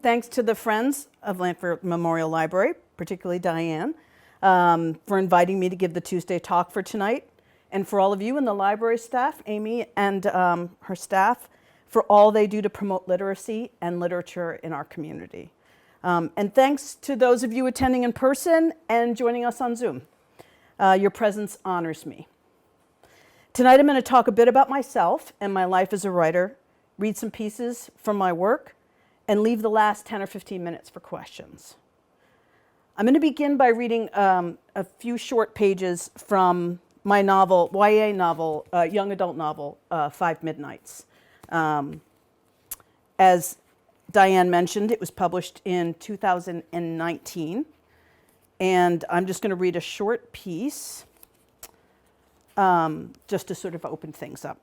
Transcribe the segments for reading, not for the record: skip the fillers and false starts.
Thanks to the Friends of Lanford Memorial Library, particularly Diane, for inviting me to give the Tuesday talk for tonight, and for all of you in the library staff, Amy and her staff, for all they do to promote literacy and literature in our community. And thanks to those of you attending in person and joining us on Zoom. Your presence honors me. Tonight I'm going to talk a bit about myself and my life as a writer, read some pieces from my work, and leave the last 10 or 15 minutes for questions. I'm going to begin by reading a few short pages from my novel, YA novel, young adult novel, 5 Midnights. As Diane mentioned, it was published in 2019, and I'm just going to read a short piece just to sort of open things up.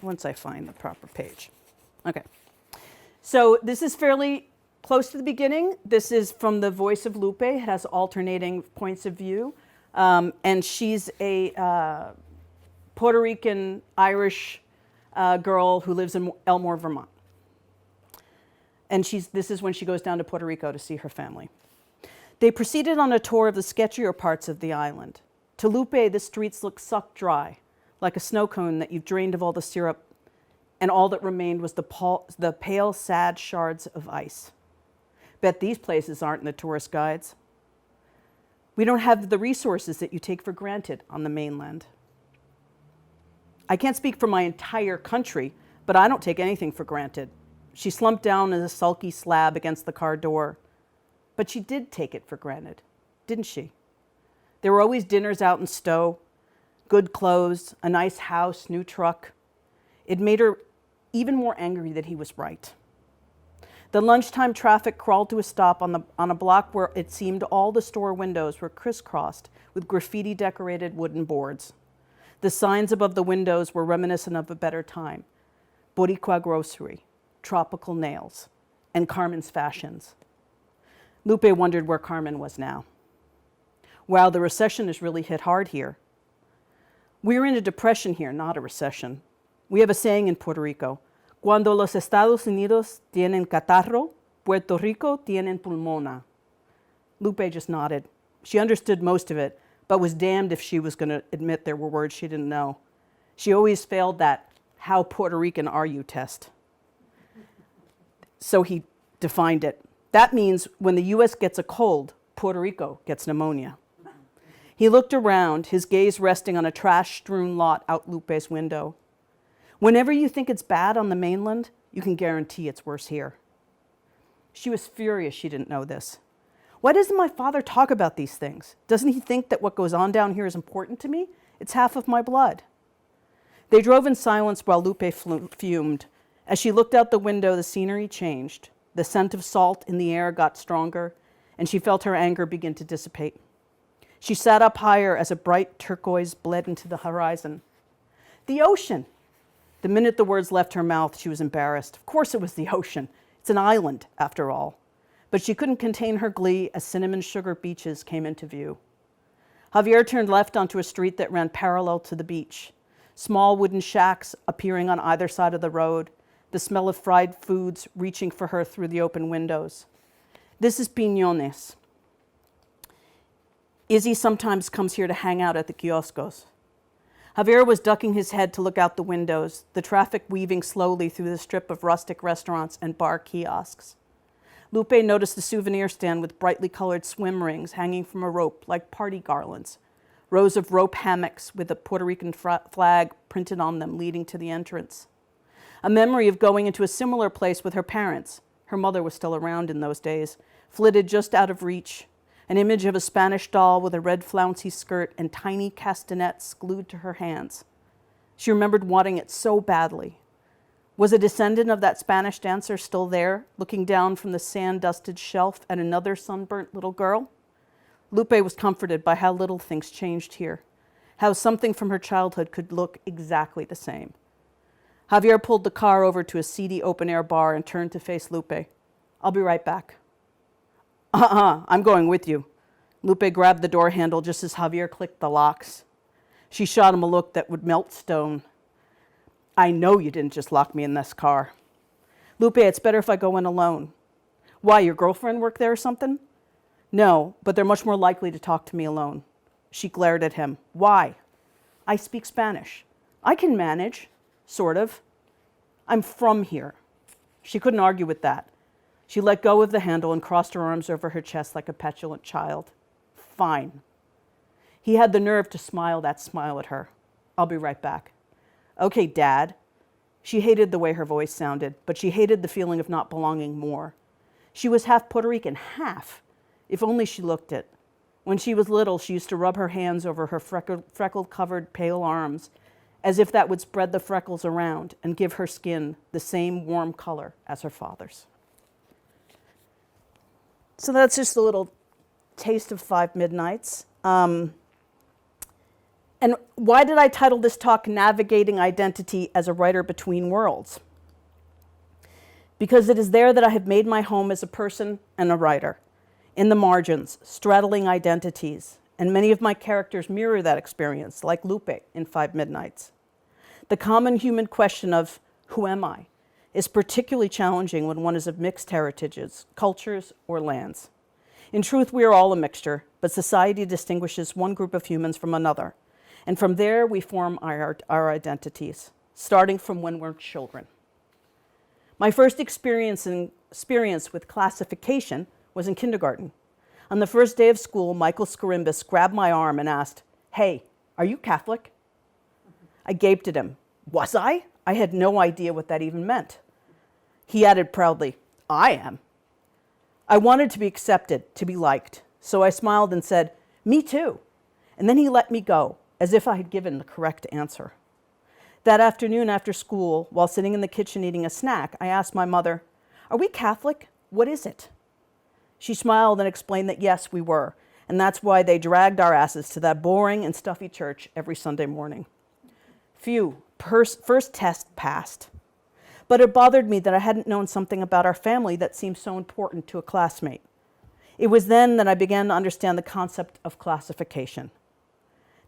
Once I find the proper page. Okay. So this is fairly close to the beginning. This is from the voice of Lupe. It has alternating points of view. And she's a Puerto Rican Irish girl who lives in Elmore, Vermont. And this is when she goes down to Puerto Rico to see her family. They proceeded on a tour of the sketchier parts of the island. To Lupe, the streets looked sucked dry, like a snow cone that you've drained of all the syrup, and all that remained was the pale, sad shards of ice. Bet these places aren't in the tourist guides. We don't have the resources that you take for granted on the mainland. I can't speak for my entire country, but I don't take anything for granted. She slumped down as a sulky slab against the car door. But she did take it for granted, didn't she? There were always dinners out in Stowe, good clothes, a nice house, new truck. It made her even more angry that he was right. The lunchtime traffic crawled to a stop on a block where it seemed all the store windows were crisscrossed with graffiti-decorated wooden boards. The signs above the windows were reminiscent of a better time. Boricua Grocery, Tropical Nails, and Carmen's Fashions. Lupe wondered where Carmen was now. Wow, the recession has really hit hard here. We're in a depression here, not a recession. We have a saying in Puerto Rico, Cuando los Estados Unidos tienen catarro, Puerto Rico tienen pulmona. Lupe just nodded. She understood most of it, but was damned if she was going to admit there were words she didn't know. She always failed that how Puerto Rican are you test. So he defined it. That means when the U.S. gets a cold, Puerto Rico gets pneumonia. He looked around, his gaze resting on a trash-strewn lot out Lupe's window. Whenever you think it's bad on the mainland, you can guarantee it's worse here. She was furious she didn't know this. Why doesn't my father talk about these things? Doesn't he think that what goes on down here is important to me? It's half of my blood. They drove in silence while Lupe fumed. As she looked out the window, the scenery changed. The scent of salt in the air got stronger, and she felt her anger begin to dissipate. She sat up higher as a bright turquoise bled into the horizon. The ocean! The minute the words left her mouth, she was embarrassed. Of course it was the ocean. It's an island, after all. But she couldn't contain her glee as cinnamon sugar beaches came into view. Javier turned left onto a street that ran parallel to the beach. Small wooden shacks appearing on either side of the road, the smell of fried foods reaching for her through the open windows. This is Piñones. Izzy sometimes comes here to hang out at the kioscos. Javier was ducking his head to look out the windows, the traffic weaving slowly through the strip of rustic restaurants and bar kiosks. Lupe noticed the souvenir stand with brightly colored swim rings hanging from a rope like party garlands, rows of rope hammocks with a Puerto Rican flag printed on them leading to the entrance. A memory of going into a similar place with her parents, her mother was still around in those days, flitted just out of reach, an image of a Spanish doll with a red flouncy skirt and tiny castanets glued to her hands. She remembered wanting it so badly. Was a descendant of that Spanish dancer still there, looking down from the sand-dusted shelf at another sunburnt little girl? Lupe was comforted by how little things changed here, how something from her childhood could look exactly the same. Javier pulled the car over to a seedy open-air bar and turned to face Lupe. I'll be right back. I'm going with you. Lupe grabbed the door handle just as Javier clicked the locks. She shot him a look that would melt stone. I know you didn't just lock me in this car. Lupe, it's better if I go in alone. Why, your girlfriend work there or something? No, but they're much more likely to talk to me alone. She glared at him. Why? I speak Spanish. I can manage, sort of. I'm from here. She couldn't argue with that. She let go of the handle and crossed her arms over her chest like a petulant child. Fine. He had the nerve to smile that smile at her. I'll be right back. Okay, Dad. She hated the way her voice sounded, but she hated the feeling of not belonging more. She was half Puerto Rican, half, if only she looked it. When she was little, she used to rub her hands over her freckle-covered pale arms, as if that would spread the freckles around and give her skin the same warm color as her father's. So that's just a little taste of 5 Midnights. And why did I title this talk Navigating Identity as a Writer Between Worlds? Because it is there that I have made my home as a person and a writer, in the margins, straddling identities, and many of my characters mirror that experience, like Lupe in 5 Midnights. The common human question of, who am I, is particularly challenging when one is of mixed heritages, cultures, or lands. In truth, we are all a mixture, but society distinguishes one group of humans from another, and from there we form our identities, starting from when we're children. My first experience with classification was in kindergarten. On the first day of school, Michael Scarimbus grabbed my arm and asked, "Hey, are you Catholic?" I gaped at him. Was I? I had no idea what that even meant. He added proudly, I am. I wanted to be accepted, to be liked, so I smiled and said, me too. And then he let me go, as if I had given the correct answer. That afternoon after school, while sitting in the kitchen eating a snack, I asked my mother, are we Catholic? What is it? She smiled and explained that yes, we were, and that's why they dragged our asses to that boring and stuffy church every Sunday morning. Phew, first test passed. But it bothered me that I hadn't known something about our family that seemed so important to a classmate. It was then that I began to understand the concept of classification,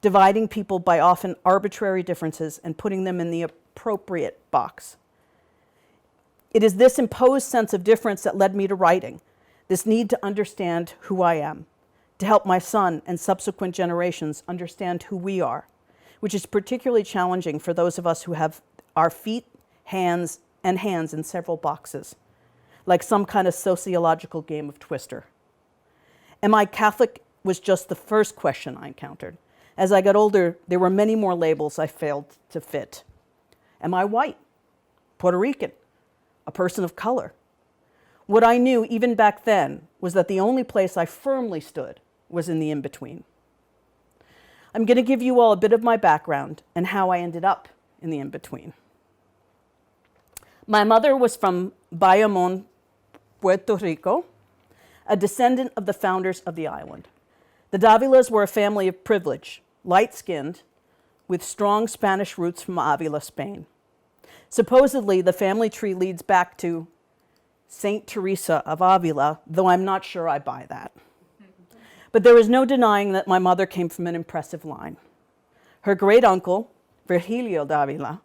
dividing people by often arbitrary differences and putting them in the appropriate box. It is this imposed sense of difference that led me to writing, this need to understand who I am, to help my son and subsequent generations understand who we are, which is particularly challenging for those of us who have our feet, hands in several boxes, like some kind of sociological game of Twister. Am I Catholic was just the first question I encountered. As I got older, there were many more labels I failed to fit. Am I white? Puerto Rican? A person of color? What I knew even back then was that the only place I firmly stood was in the in-between. I'm going to give you all a bit of my background and how I ended up in the in-between. My mother was from Bayamon, Puerto Rico, a descendant of the founders of the island. The Dávilas were a family of privilege, light-skinned, with strong Spanish roots from Avila, Spain. Supposedly, the family tree leads back to Saint Teresa of Avila, though I'm not sure I buy that. But there is no denying that my mother came from an impressive line. Her great-uncle, Virgilio Dávila,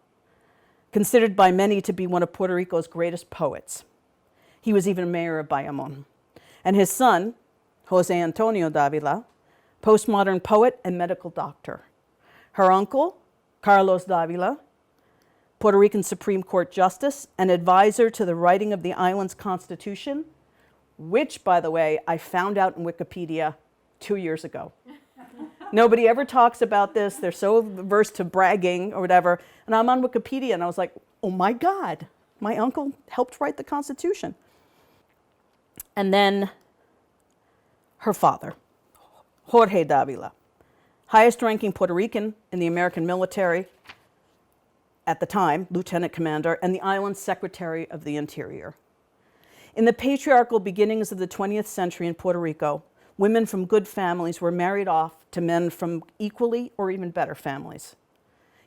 considered by many to be one of Puerto Rico's greatest poets. He was even mayor of Bayamon. And his son, Jose Antonio Dávila, postmodern poet and medical doctor. Her uncle, Carlos Dávila, Puerto Rican Supreme Court Justice and advisor to the writing of the island's constitution, which, by the way, I found out in Wikipedia 2 years ago. Nobody ever talks about this. They're so averse to bragging or whatever. And I'm on Wikipedia and I was like, oh my God, my uncle helped write the Constitution. And then her father, Jorge Dávila, highest ranking Puerto Rican in the American military at the time, lieutenant commander, and the island's Secretary of the Interior. In the patriarchal beginnings of the 20th century in Puerto Rico, women from good families were married off to men from equally or even better families.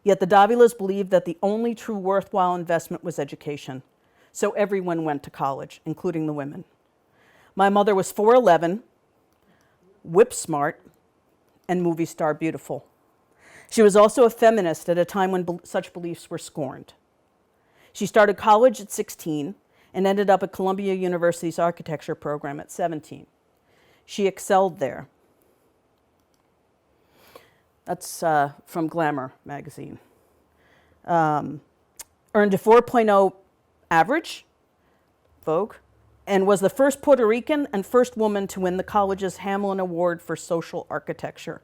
Yet the Dávilas believed that the only true worthwhile investment was education, so everyone went to college, including the women. My mother was 4'11", whip smart, and movie star beautiful. She was also a feminist at a time when such beliefs were scorned. She started college at 16 and ended up at Columbia University's architecture program at 17. She excelled there. That's from Glamour magazine. Earned a 4.0 average, Vogue, and was the first Puerto Rican and first woman to win the college's Hamlin Award for Social Architecture.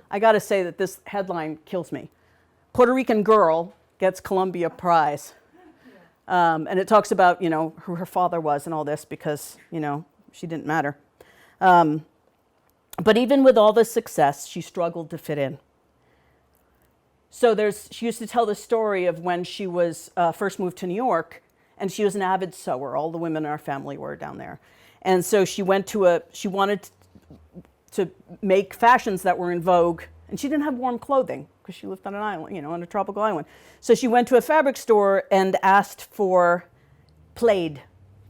I got to say that this headline kills me. Puerto Rican girl gets Columbia Prize. And it talks about, who her father was and all this because, she didn't matter. But even with all this success, she struggled to fit in. So she used to tell the story of when she was first moved to New York, and she was an avid sewer. All the women in our family were down there. And so she wanted to make fashions that were in vogue, and she didn't have warm clothing because she lived on an island, on a tropical island. So she went to a fabric store and asked for plaid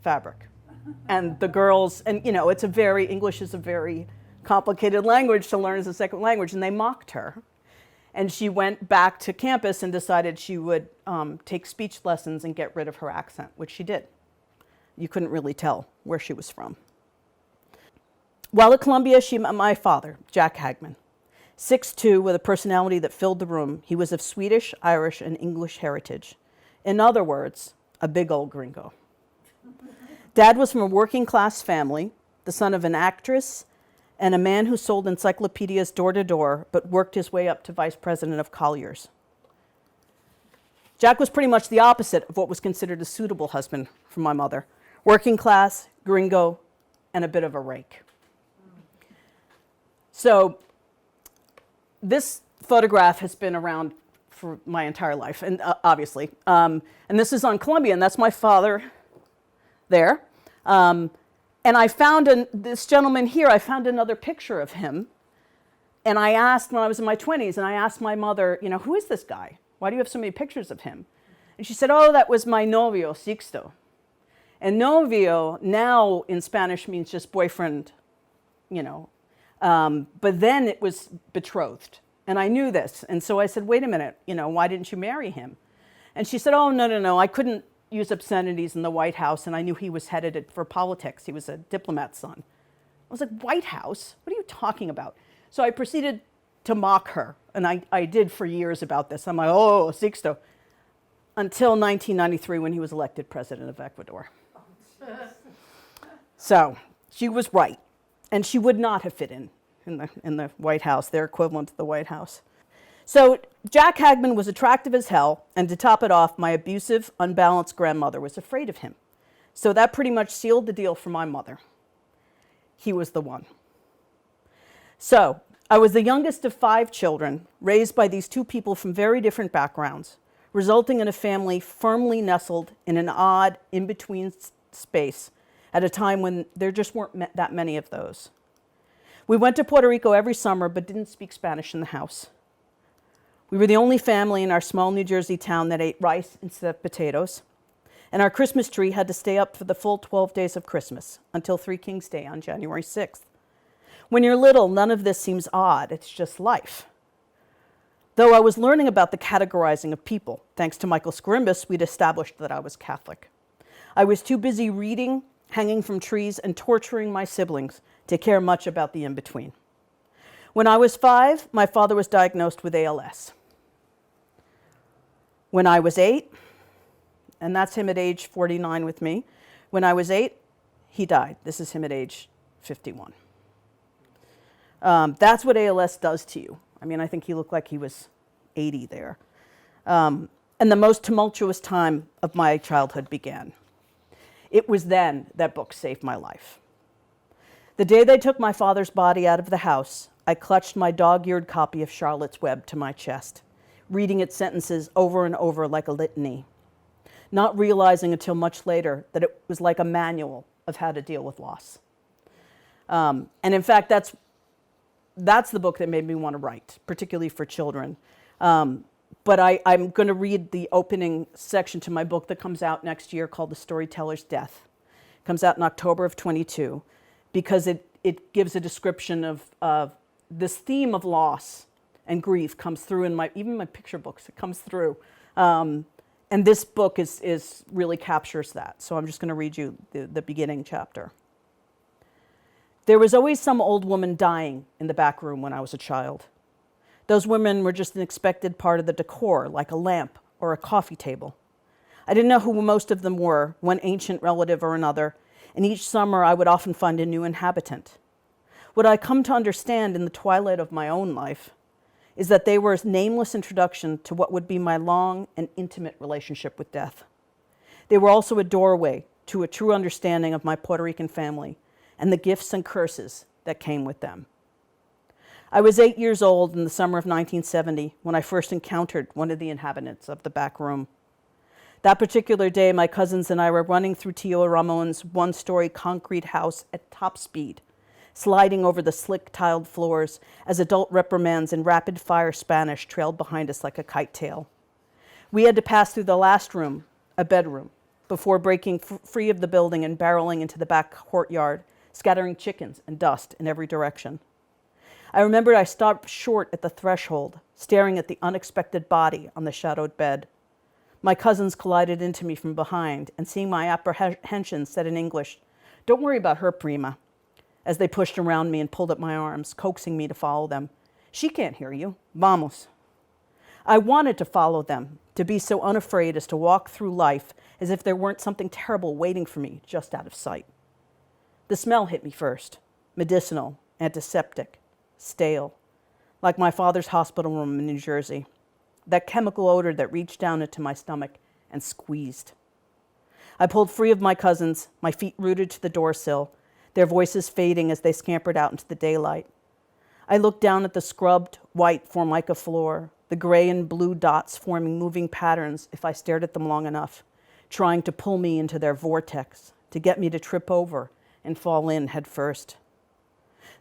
fabric. And the girls, and English is a very complicated language to learn as a second language, and they mocked her. And she went back to campus and decided she would take speech lessons and get rid of her accent, which she did. You couldn't really tell where she was from. While at Columbia, she met my father, Jack Hagman. 6'2", with a personality that filled the room. He was of Swedish, Irish, and English heritage. In other words, a big old gringo. Dad was from a working-class family, the son of an actress and a man who sold encyclopedias door to door, but worked his way up to vice president of Collier's. Jack was pretty much the opposite of what was considered a suitable husband for my mother. Working class, gringo, and a bit of a rake. So this photograph has been around for my entire life, and obviously. And this is on Columbia, and that's my father there. And I found this gentleman here, I found another picture of him. And I asked, when I was in my 20s, and I asked my mother, who is this guy? Why do you have so many pictures of him? And she said, oh, that was my novio, Sixto. And novio now in Spanish means just boyfriend, but then it was betrothed. And I knew this. And so I said, wait a minute, why didn't you marry him? And she said, oh, no, I couldn't use obscenities in the White House, and I knew he was headed for politics. He was a diplomat's son. I was like, White House? What are you talking about? So I proceeded to mock her, and I did for years about this. I'm like, oh, Sixto. Until 1993 when he was elected president of Ecuador. So she was right, and she would not have fit in the White House, their equivalent to the White House. So Jack Hagman was attractive as hell, and to top it off, my abusive, unbalanced grandmother was afraid of him. So that pretty much sealed the deal for my mother. He was the one. So I was the youngest of 5 children, raised by these 2 people from very different backgrounds, resulting in a family firmly nestled in an odd, in-between space at a time when there just weren't that many of those. We went to Puerto Rico every summer, but didn't speak Spanish in the house. We were the only family in our small New Jersey town that ate rice instead of potatoes. And our Christmas tree had to stay up for the full 12 days of Christmas, until Three Kings Day on January 6th. When you're little, none of this seems odd. It's just life. Though I was learning about the categorizing of people. Thanks to Michael Scrimbus, we'd established that I was Catholic. I was too busy reading, hanging from trees, and torturing my siblings to care much about the in-between. When I was 5, my father was diagnosed with ALS. When I was 8, and that's him at age 49 with me, when I was 8, he died. This is him at age 51. That's what ALS does to you. I mean, I think he looked like he was 80 there. And the most tumultuous time of my childhood began. It was then that books saved my life. The day they took my father's body out of the house, I clutched my dog-eared copy of Charlotte's Web to my chest, reading its sentences over and over like a litany, not realizing until much later that it was like a manual of how to deal with loss. And in fact, that's the book that made me want to write, particularly for children. But I'm going to read the opening section to my book that comes out next year called The Storyteller's Death. It comes out in October of 22, because it gives a description of this theme of loss and grief comes through in even my picture books. It comes through. And And this book really captures that. So I'm just going to read you the beginning chapter. There was always some old woman dying in the back room when I was a child. Those women were just an expected part of the decor, like a lamp or a coffee table. I didn't know who most of them were, one ancient relative or another, and each summer I would often find a new inhabitant. What I come to understand in the twilight of my own life is that they were a nameless introduction to what would be my long and intimate relationship with death. They were also a doorway to a true understanding of my Puerto Rican family and the gifts and curses that came with them. I was 8 years old in the summer of 1970 when I first encountered one of the inhabitants of the back room. That particular day, my cousins and I were running through Tio Ramon's one-story concrete house at top speed, sliding over the slick tiled floors as adult reprimands in rapid-fire Spanish trailed behind us like a kite tail. We had to pass through the last room, a bedroom, before breaking free of the building and barreling into the back courtyard, scattering chickens and dust in every direction. I remembered I stopped short at the threshold, staring at the unexpected body on the shadowed bed. My cousins collided into me from behind, and seeing my apprehension, said in English, "Don't worry about her, prima," as they pushed around me and pulled at my arms, coaxing me to follow them. "She can't hear you. Vamos." I wanted to follow them, to be so unafraid as to walk through life as if there weren't something terrible waiting for me just out of sight. The smell hit me first, medicinal, antiseptic, stale, like my father's hospital room in New Jersey. That chemical odor that reached down into my stomach and squeezed. I pulled free of my cousins, my feet rooted to the doorsill, their voices fading as they scampered out into the daylight. I looked down at the scrubbed, white formica floor, the gray and blue dots forming moving patterns if I stared at them long enough, trying to pull me into their vortex, to get me to trip over and fall in head first.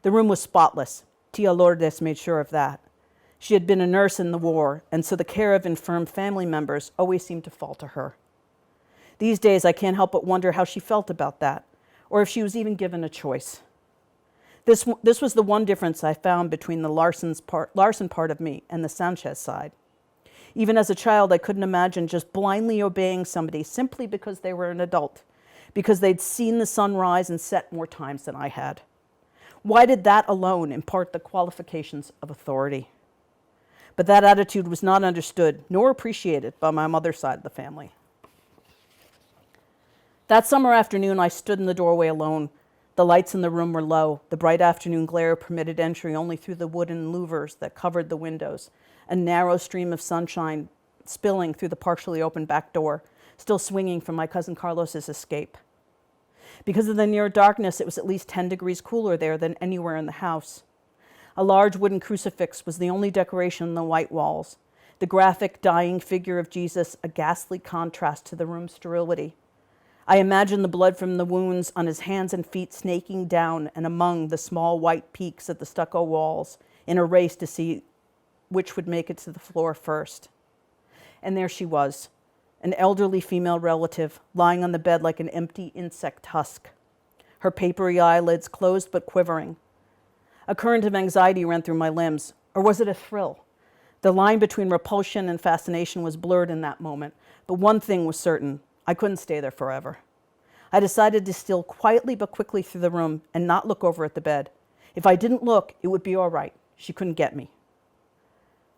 The room was spotless. Tia Lourdes made sure of that. She had been a nurse in the war, and so the care of infirm family members always seemed to fall to her. These days, I can't help but wonder how she felt about that, or if she was even given a choice. This was the one difference I found between the Larson part of me and the Sanchez side. Even as a child, I couldn't imagine just blindly obeying somebody simply because they were an adult, because they'd seen the sun rise and set more times than I had. Why did that alone impart the qualifications of authority? But that attitude was not understood nor appreciated by my mother's side of the family. That summer afternoon, I stood in the doorway alone. The lights in the room were low. The bright afternoon glare permitted entry only through the wooden louvers that covered the windows, a narrow stream of sunshine spilling through the partially open back door, still swinging from my cousin Carlos's escape. Because of the near darkness, it was at least 10 degrees cooler there than anywhere in the house. A large wooden crucifix was the only decoration on the white walls, the graphic dying figure of Jesus a ghastly contrast to the room's sterility. I imagined the blood from the wounds on his hands and feet snaking down and among the small white peaks of the stucco walls in a race to see which would make it to the floor first. And there she was, an elderly female relative, lying on the bed like an empty insect husk, her papery eyelids closed but quivering. A current of anxiety ran through my limbs, or was it a thrill? The line between repulsion and fascination was blurred in that moment, but one thing was certain: I couldn't stay there forever. I decided to steal quietly but quickly through the room and not look over at the bed. If I didn't look, it would be all right. She couldn't get me.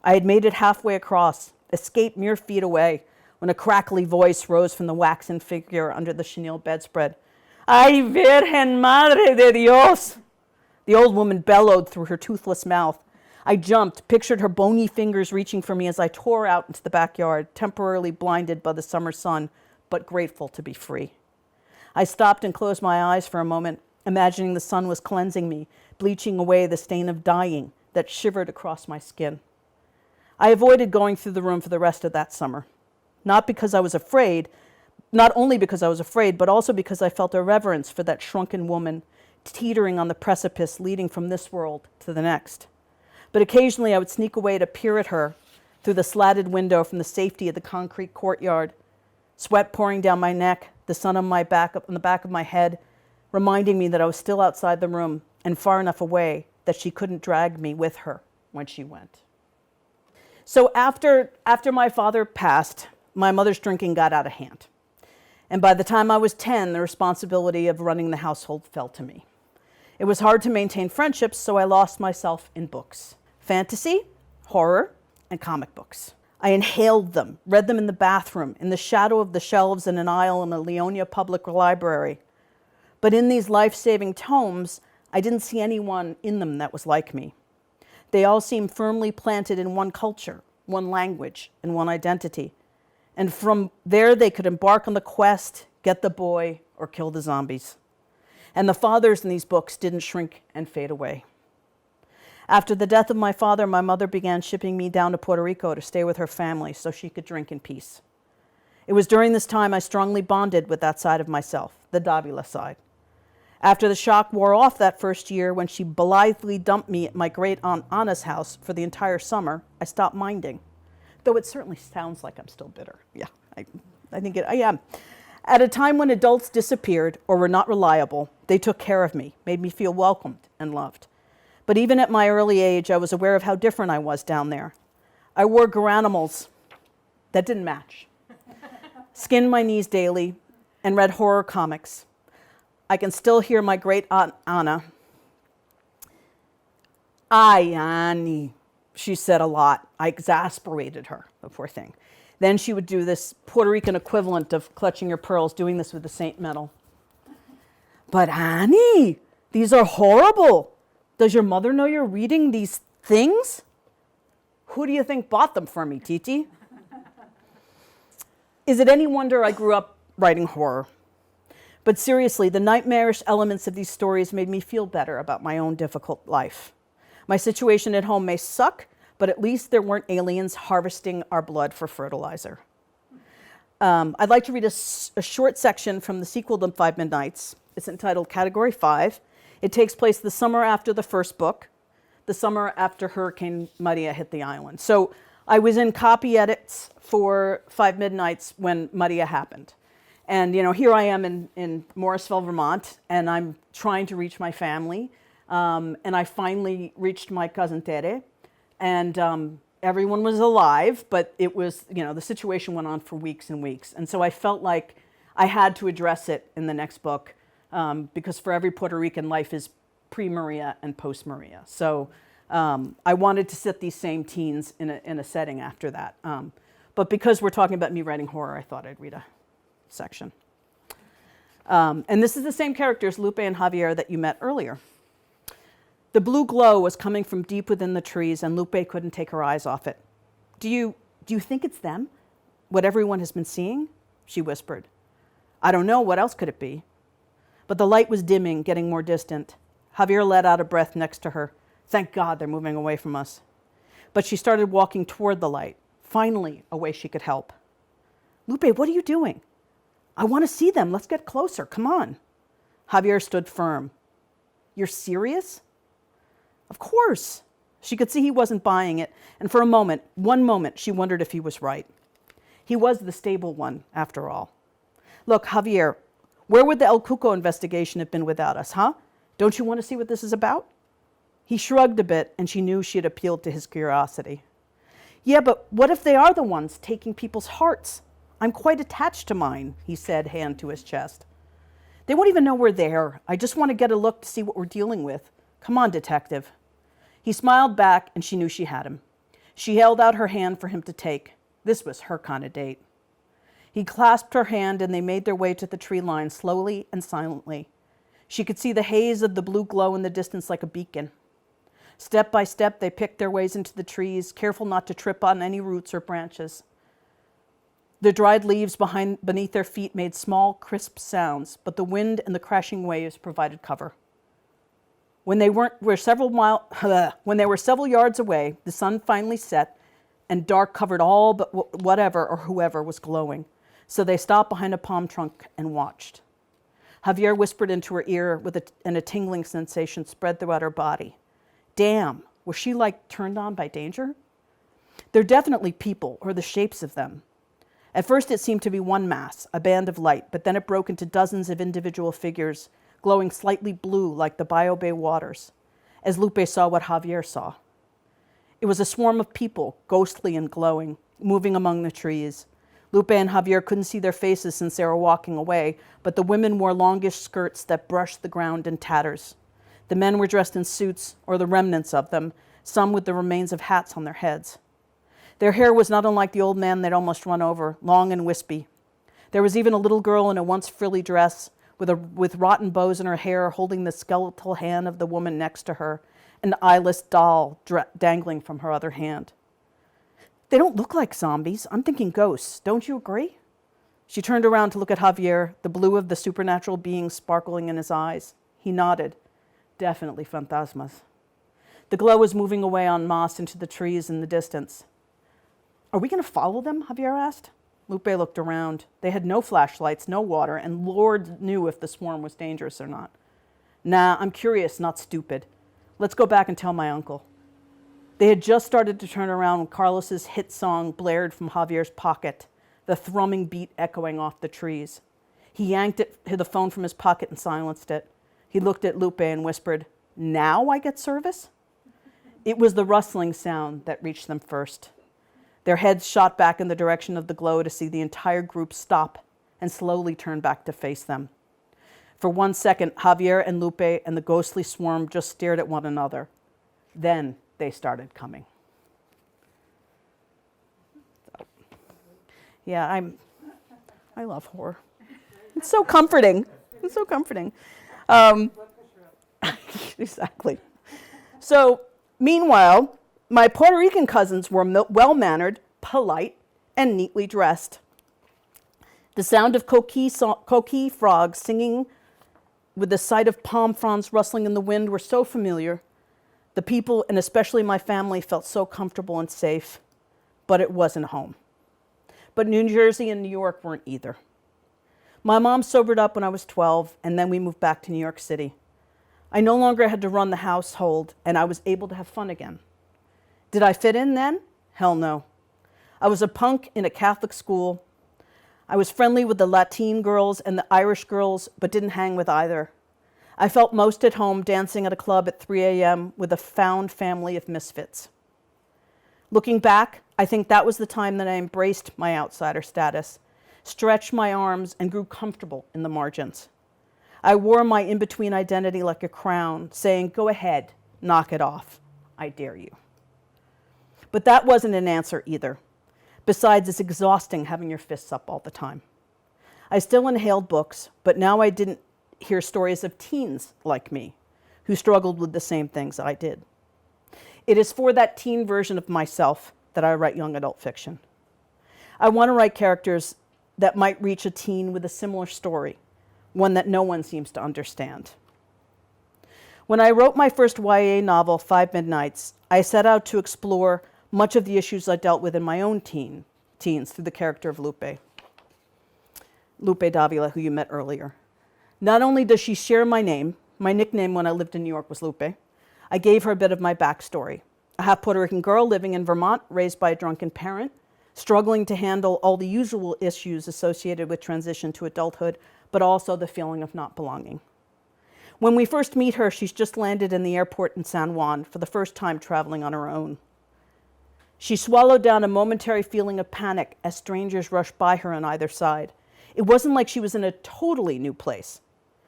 I had made it halfway across, escaped mere feet away, when a crackly voice rose from the waxen figure under the chenille bedspread. "Ay, Virgen Madre de Dios!" The old woman bellowed through her toothless mouth. I jumped, pictured her bony fingers reaching for me as I tore out into the backyard, temporarily blinded by the summer sun, but grateful to be free. I stopped and closed my eyes for a moment, imagining the sun was cleansing me, bleaching away the stain of dying that shivered across my skin. I avoided going through the room for the rest of that summer, not only because I was afraid, but also because I felt a reverence for that shrunken woman, teetering on the precipice leading from this world to the next. But occasionally I would sneak away to peer at her through the slatted window from the safety of the concrete courtyard, sweat pouring down my neck, the sun on the back of my head, reminding me that I was still outside the room and far enough away that she couldn't drag me with her when she went. So after my father passed, my mother's drinking got out of hand. And by the time I was 10, the responsibility of running the household fell to me. It was hard to maintain friendships, so I lost myself in books. Fantasy, horror, and comic books. I inhaled them, read them in the bathroom, in the shadow of the shelves in an aisle in the Leonia Public Library. But in these life-saving tomes, I didn't see anyone in them that was like me. They all seemed firmly planted in one culture, one language, and one identity. And from there, they could embark on the quest, get the boy, or kill the zombies. And the fathers in these books didn't shrink and fade away. After the death of my father, my mother began shipping me down to Puerto Rico to stay with her family so she could drink in peace. It was during this time I strongly bonded with that side of myself, the Dávila side. After the shock wore off that first year, when she blithely dumped me at my great-aunt Anna's house for the entire summer, I stopped minding. Though it certainly sounds like I'm still bitter. Yeah, I think I am. At a time when adults disappeared or were not reliable, they took care of me, made me feel welcomed and loved. But even at my early age, I was aware of how different I was down there. I wore garanimals that didn't match, skinned my knees daily, and read horror comics. I can still hear my great-aunt Anna. Ay, Annie, she said a lot. I exasperated her, the poor thing. Then she would do this Puerto Rican equivalent of clutching her pearls, doing this with the saint medal. But Annie, these are horrible. Does your mother know you're reading these things? Who do you think bought them for me, Titi? Is it any wonder I grew up writing horror? But seriously, the nightmarish elements of these stories made me feel better about my own difficult life. My situation at home may suck, but at least there weren't aliens harvesting our blood for fertilizer. I'd like to read a short section from the sequel to 5 Midnights. It's entitled Category 5. It takes place the summer after the first book, the summer after Hurricane Maria hit the island. So I was in copy edits for 5 Midnights when Maria happened. And here I am in Morrisville, Vermont, and I'm trying to reach my family. And I finally reached my cousin Tere, and everyone was alive, but it was, the situation went on for weeks and weeks. And so I felt like I had to address it in the next book, because for every Puerto Rican, life is pre-Maria and post-Maria. So I wanted to set these same teens in a setting after that. But because we're talking about me writing horror, I thought I'd read a section. And this is the same characters, Lupe and Javier, that you met earlier. The blue glow was coming from deep within the trees, and Lupe couldn't take her eyes off it. Do you think it's them? What everyone has been seeing? She whispered. I don't know. What else could it be? But the light was dimming, getting more distant. Javier let out a breath next to her. Thank God they're moving away from us. But she started walking toward the light, finally a way she could help. Lupe, what are you doing? I want to see them. Let's get closer. Come on. Javier stood firm. You're serious? Of course. She could see he wasn't buying it, and for one moment, she wondered if he was right. He was the stable one, after all. Look, Javier, where would the El Cuco investigation have been without us, huh? Don't you want to see what this is about? He shrugged a bit, and she knew she had appealed to his curiosity. Yeah, but what if they are the ones taking people's hearts? I'm quite attached to mine, he said, hand to his chest. They won't even know we're there. I just want to get a look to see what we're dealing with. Come on, detective. He smiled back, and she knew she had him. She held out her hand for him to take. This was her kind of date. He clasped her hand, and they made their way to the tree line slowly and silently. She could see the haze of the blue glow in the distance like a beacon. Step by step, they picked their ways into the trees, careful not to trip on any roots or branches. The dried leaves beneath their feet made small, crisp sounds, but the wind and the crashing waves provided cover. When they were several yards away, the sun finally set, and dark covered all but whatever or whoever was glowing. So they stopped behind a palm trunk and watched. Javier whispered into her ear, and a tingling sensation spread throughout her body. Damn, was she turned on by danger? They're definitely people, or the shapes of them. At first it seemed to be one mass, a band of light, but then it broke into dozens of individual figures, glowing slightly blue like the Bio Bay waters, as Lupe saw what Javier saw. It was a swarm of people, ghostly and glowing, moving among the trees. Lupe and Javier couldn't see their faces since they were walking away, but the women wore longish skirts that brushed the ground in tatters. The men were dressed in suits, or the remnants of them, some with the remains of hats on their heads. Their hair was not unlike the old man they'd almost run over, long and wispy. There was even a little girl in a once frilly dress, with rotten bows in her hair, holding the skeletal hand of the woman next to her, an eyeless doll dangling from her other hand. They don't look like zombies. I'm thinking ghosts. Don't you agree? She turned around to look at Javier, the blue of the supernatural being sparkling in his eyes. He nodded. Definitely phantasmas. The glow was moving away en masse into the trees in the distance. Are we going to follow them? Javier asked. Lupe looked around. They had no flashlights, no water, and Lord knew if the swarm was dangerous or not. Nah, I'm curious, not stupid. Let's go back and tell my uncle. They had just started to turn around when Carlos's hit song blared from Javier's pocket, the thrumming beat echoing off the trees. He yanked the phone from his pocket and silenced it. He looked at Lupe and whispered, "Now I get service?" It was the rustling sound that reached them first. Their heads shot back in the direction of the glow to see the entire group stop and slowly turn back to face them. For 1 second, Javier and Lupe and the ghostly swarm just stared at one another. Then they started coming. So, yeah, I love horror. It's so comforting. It's so comforting. Exactly. So, meanwhile, my Puerto Rican cousins were well-mannered, polite, and neatly dressed. The sound of coqui frogs singing with the sight of palm fronds rustling in the wind were so familiar. The people, and especially my family, felt so comfortable and safe, but it wasn't home. But New Jersey and New York weren't either. My mom sobered up when I was 12, and then we moved back to New York City. I no longer had to run the household, and I was able to have fun again. Did I fit in then? Hell no. I was a punk in a Catholic school. I was friendly with the Latin girls and the Irish girls, but didn't hang with either. I felt most at home dancing at a club at 3 a.m. with a found family of misfits. Looking back, I think that was the time that I embraced my outsider status, stretched my arms, and grew comfortable in the margins. I wore my in-between identity like a crown, saying, "Go ahead, knock it off. I dare you." But that wasn't an answer either. Besides, it's exhausting having your fists up all the time. I still inhaled books, but now I didn't hear stories of teens like me who struggled with the same things I did. It is for that teen version of myself that I write young adult fiction. I want to write characters that might reach a teen with a similar story, one that no one seems to understand. When I wrote my first YA novel, 5 Midnights, I set out to explore much of the issues I dealt with in my own teens through the character of Lupe Dávila, who you met earlier. Not only does she share my name, my nickname when I lived in New York was Lupe, I gave her a bit of my backstory. A half Puerto Rican girl living in Vermont, raised by a drunken parent, struggling to handle all the usual issues associated with transition to adulthood, but also the feeling of not belonging. When we first meet her, she's just landed in the airport in San Juan for the first time traveling on her own. She swallowed down a momentary feeling of panic as strangers rushed by her on either side. It wasn't like she was in a totally new place.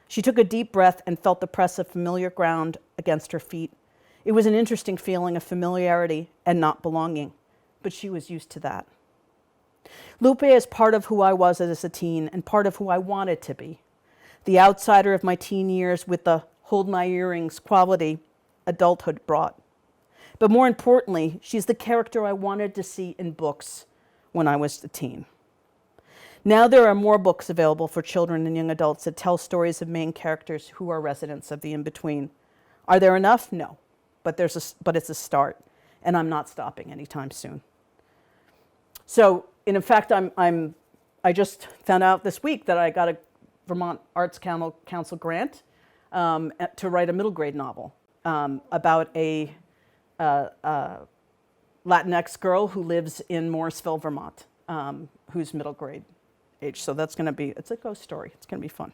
She took a deep breath and felt the press of familiar ground against her feet. It was an interesting feeling of familiarity and not belonging, but she was used to that. Lupe is part of who I was as a teen and part of who I wanted to be. The outsider of my teen years with the hold my earrings quality adulthood brought. But more importantly, she's the character I wanted to see in books when I was a teen. Now there are more books available for children and young adults that tell stories of main characters who are residents of the in-between. Are there enough? No, but it's a start, and I'm not stopping anytime soon. So, in fact, I just found out this week that I got a Vermont Arts Council grant to write a middle grade novel about a Latinx girl who lives in Morrisville, Vermont, who's middle grade age. So that's going to be, it's a ghost story. It's going to be fun.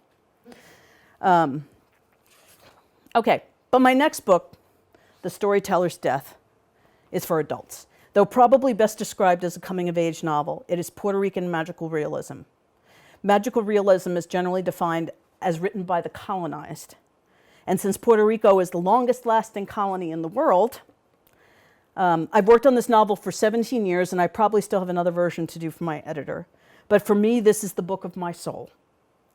Okay, but my next book, The Storyteller's Death, is for adults. Though probably best described as a coming-of-age novel, it is Puerto Rican magical realism. Magical realism is generally defined as written by the colonized. And since Puerto Rico is the longest-lasting colony in the world, I've worked on this novel for 17 years, and I probably still have another version to do for my editor. But for me, this is the book of my soul,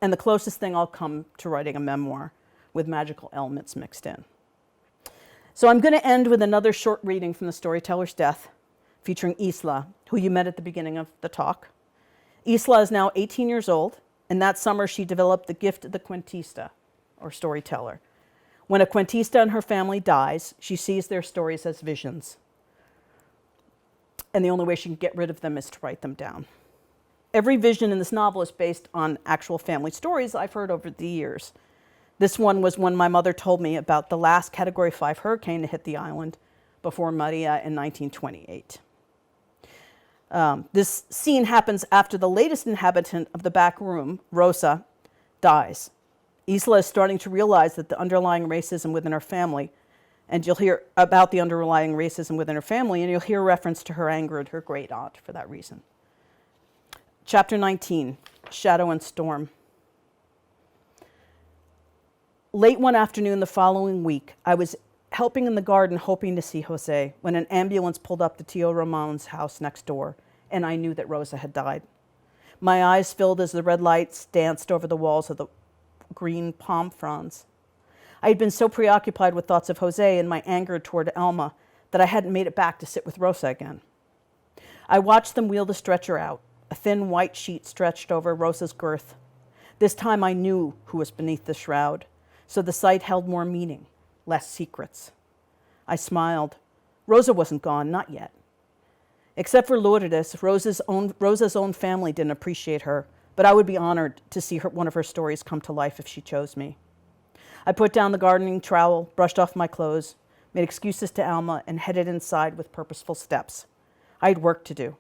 and the closest thing I'll come to writing a memoir with magical elements mixed in. So I'm going to end with another short reading from The Storyteller's Death, featuring Isla, who you met at the beginning of the talk. Isla is now 18 years old, and that summer she developed the gift of the cuentista, or storyteller. When a cuentista and her family dies, she sees their stories as visions. And the only way she can get rid of them is to write them down. Every vision in this novel is based on actual family stories I've heard over the years. This one was when my mother told me about the last Category 5 hurricane to hit the island before Maria in 1928. This scene happens after the latest inhabitant of the back room, Rosa, dies. Isla is starting to realize that the underlying racism within her family, and you'll hear about the underlying racism within her family, and you'll hear reference to her anger at her great aunt for that reason. Chapter 19, Shadow and Storm. Late one afternoon the following week, I was helping in the garden hoping to see Jose when an ambulance pulled up to Tio Ramon's house next door, and I knew that Rosa had died. My eyes filled as the red lights danced over the walls of the green palm fronds. I had been so preoccupied with thoughts of Jose and my anger toward Alma that I hadn't made it back to sit with Rosa again. I watched them wheel the stretcher out, a thin white sheet stretched over Rosa's girth. This time I knew who was beneath the shroud, so the sight held more meaning, less secrets. I smiled. Rosa wasn't gone, not yet. Except for Lourdes, Rosa's own family didn't appreciate her, but I would be honored to see one of her stories come to life if she chose me. I put down the gardening trowel, brushed off my clothes, made excuses to Alma, and headed inside with purposeful steps. I had work to do.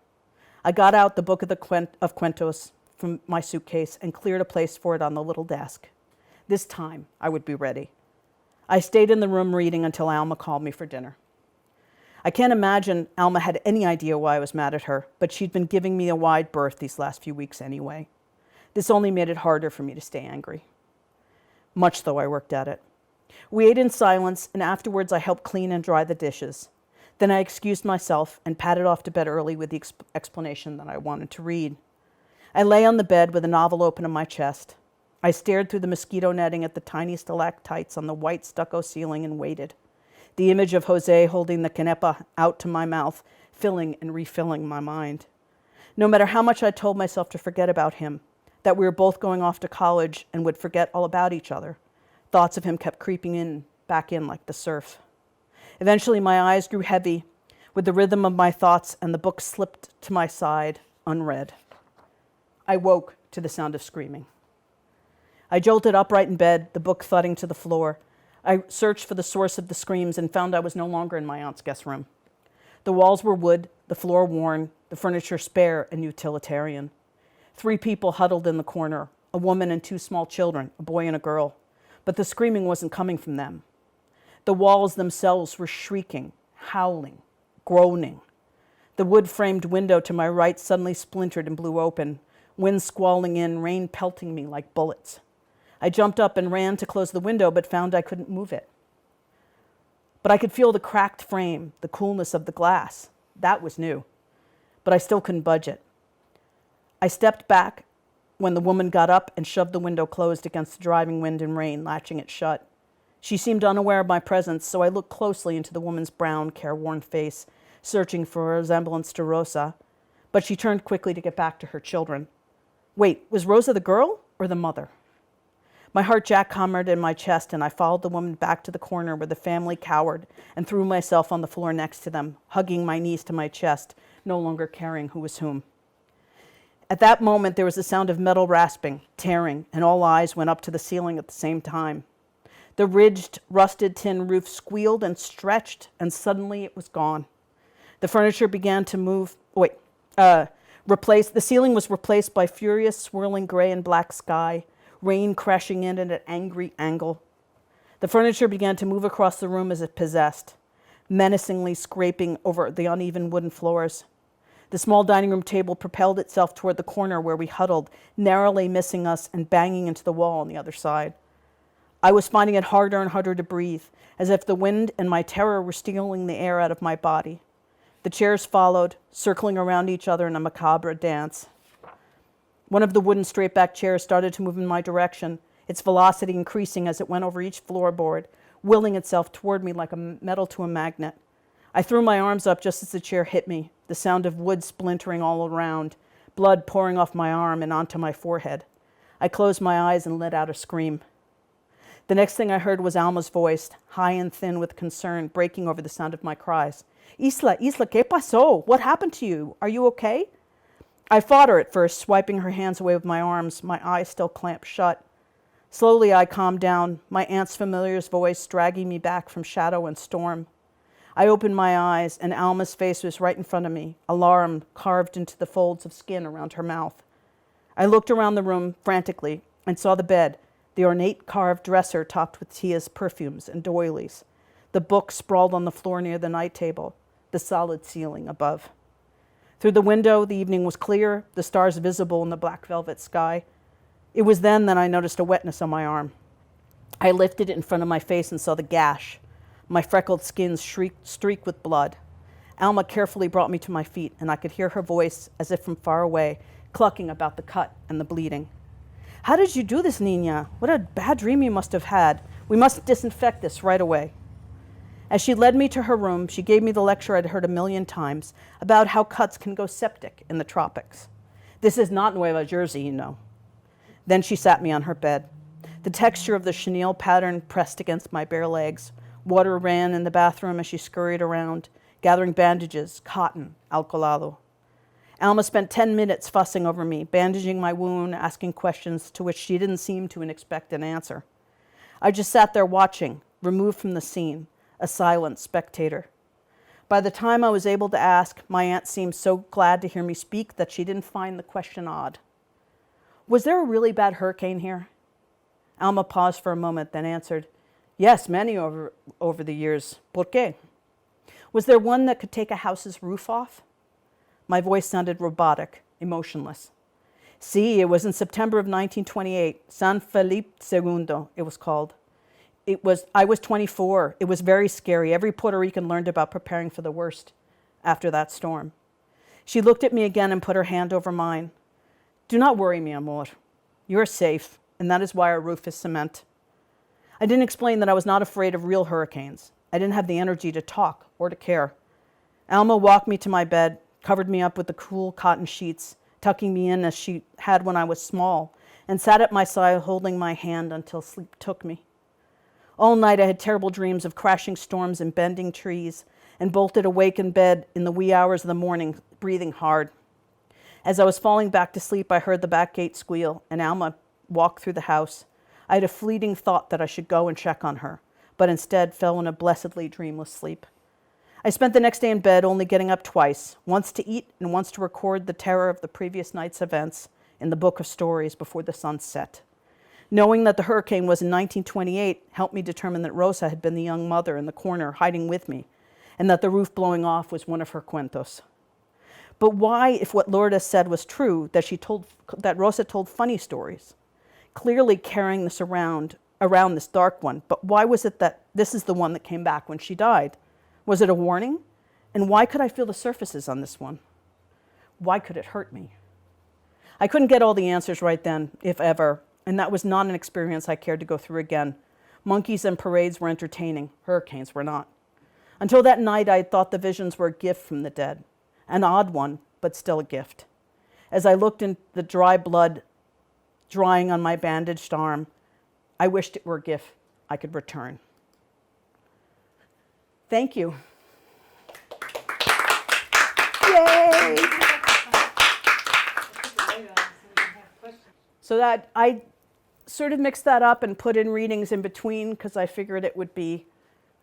I got out the book of cuentos from my suitcase and cleared a place for it on the little desk. This time, I would be ready. I stayed in the room reading until Alma called me for dinner. I can't imagine Alma had any idea why I was mad at her, but she'd been giving me a wide berth these last few weeks anyway. This only made it harder for me to stay angry. Much though I worked at it. We ate in silence, and afterwards I helped clean and dry the dishes. Then I excused myself and padded off to bed early with the explanation that I wanted to read. I lay on the bed with a novel open on my chest. I stared through the mosquito netting at the tiny stalactites on the white stucco ceiling and waited. The image of Jose holding the canepa out to my mouth, filling and refilling my mind. No matter how much I told myself to forget about him, that we were both going off to college and would forget all about each other, thoughts of him kept creeping back in like the surf. Eventually my eyes grew heavy with the rhythm of my thoughts, and the book slipped to my side, unread. I woke to the sound of screaming. I jolted upright in bed, the book thudding to the floor. I searched for the source of the screams and found I was no longer in my aunt's guest room. The walls were wood, the floor worn, the furniture spare and utilitarian. 3 people huddled in the corner, a woman and 2 small children, a boy and a girl. But the screaming wasn't coming from them. The walls themselves were shrieking, howling, groaning. The wood-framed window to my right suddenly splintered and blew open, wind squalling in, rain pelting me like bullets. I jumped up and ran to close the window, but found I couldn't move it. But I could feel the cracked frame, the coolness of the glass. That was new. But I still couldn't budge it. I stepped back when the woman got up and shoved the window closed against the driving wind and rain, latching it shut. She seemed unaware of my presence, so I looked closely into the woman's brown, careworn face, searching for a resemblance to Rosa, but she turned quickly to get back to her children. Wait, was Rosa the girl or the mother? My heart jackhammered in my chest, and I followed the woman back to the corner where the family cowered and threw myself on the floor next to them, hugging my knees to my chest, no longer caring who was whom. At that moment, there was a sound of metal rasping, tearing, and all eyes went up to the ceiling at the same time. The ridged, rusted tin roof squealed and stretched, and suddenly it was gone. The furniture began to move. The ceiling was replaced by furious, swirling gray and black sky, rain crashing in at an angry angle. The furniture began to move across the room as if possessed. menacingly scraping over the uneven wooden floors. The small dining room table propelled itself toward the corner where we huddled, narrowly missing us and banging into the wall on the other side. I was finding it harder and harder to breathe, as if the wind and my terror were stealing the air out of my body. The chairs followed, circling around each other in a macabre dance. One of the wooden straight-back chairs started to move in my direction, its velocity increasing as it went over each floorboard, willing itself toward me like a metal to a magnet. I threw my arms up just as the chair hit me, the sound of wood splintering all around, blood pouring off my arm and onto my forehead. I closed my eyes and let out a scream. The next thing I heard was Alma's voice, high and thin with concern, breaking over the sound of my cries. Isla, ¿qué pasó? What happened to you? Are you okay? I fought her at first, swiping her hands away with my arms, my eyes still clamped shut. Slowly I calmed down, my aunt's familiar's voice dragging me back from shadow and storm. I opened my eyes, and Alma's face was right in front of me, alarm carved into the folds of skin around her mouth. I looked around the room frantically and saw the bed, the ornate carved dresser topped with Tia's perfumes and doilies, the book sprawled on the floor near the night table, the solid ceiling above. Through the window, the evening was clear, the stars visible in the black velvet sky. It was then that I noticed a wetness on my arm. I lifted it in front of my face and saw the gash, my freckled skin streaked with blood. Alma carefully brought me to my feet, and I could hear her voice, as if from far away, clucking about the cut and the bleeding. How did you do this, Nina? What a bad dream you must have had. We must disinfect this right away. As she led me to her room, she gave me the lecture I'd heard 1,000,000 times about how cuts can go septic in the tropics. This is not Nueva Jersey, you know. Then she sat me on her bed. The texture of the chenille pattern pressed against my bare legs. Water ran in the bathroom as she scurried around, gathering bandages, cotton, alcoholado. Alma spent 10 minutes fussing over me, bandaging my wound, asking questions to which she didn't seem to expect an answer. I just sat there watching, removed from the scene, a silent spectator. By the time I was able to ask, my aunt seemed so glad to hear me speak that she didn't find the question odd. Was there a really bad hurricane here? Alma paused for a moment, then answered, yes, many over the years. ¿Por qué? Was there one that could take a house's roof off? My voice sounded robotic, emotionless. Sí, it was in September of 1928, San Felipe II, it was called. I was 24. It was very scary. Every Puerto Rican learned about preparing for the worst after that storm. She looked at me again and put her hand over mine. Do not worry, mi amor. You are safe, and that is why our roof is cement. I didn't explain that I was not afraid of real hurricanes. I didn't have the energy to talk or to care. Alma walked me to my bed, covered me up with the cool cotton sheets, tucking me in as she had when I was small, and sat at my side holding my hand until sleep took me. All night I had terrible dreams of crashing storms and bending trees, and bolted awake in bed in the wee hours of the morning, breathing hard. As I was falling back to sleep, I heard the back gate squeal, and Alma walked through the house. I had a fleeting thought that I should go and check on her, but instead fell in a blessedly dreamless sleep. I spent the next day in bed, only getting up twice, once to eat and once to record the terror of the previous night's events in the book of stories before the sun set. Knowing that the hurricane was in 1928 helped me determine that Rosa had been the young mother in the corner hiding with me, and that the roof blowing off was one of her cuentos. But why, if what Lourdes said was true, that Rosa told funny stories, clearly carrying this around this dark one, but why was it that this is the one that came back when she died? Was it a warning? And why could I feel the surfaces on this one? Why could it hurt me? I couldn't get all the answers right then, if ever, and that was not an experience I cared to go through again. Monkeys and parades were entertaining. Hurricanes were not. Until that night, I had thought the visions were a gift from the dead. An odd one, but still a gift. As I looked in the dry blood drying on my bandaged arm, I wished it were a gift I could return. Thank you. Yay! So that I sort of mixed that up and put in readings in between because I figured it would be,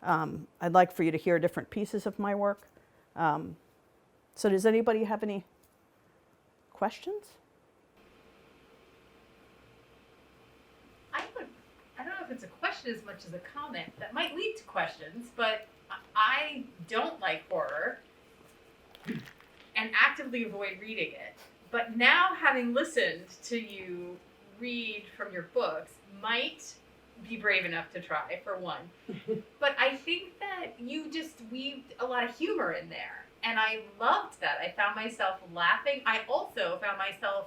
I'd like for you to hear different pieces of my work. So does anybody have any questions? I don't know if it's a question as much as a comment that might lead to questions, but I actively avoid reading it. But now, having listened to you read from your books, might be brave enough to try, for one. But I think that you just weaved a lot of humor in there. And I loved that. I found myself laughing. I also found myself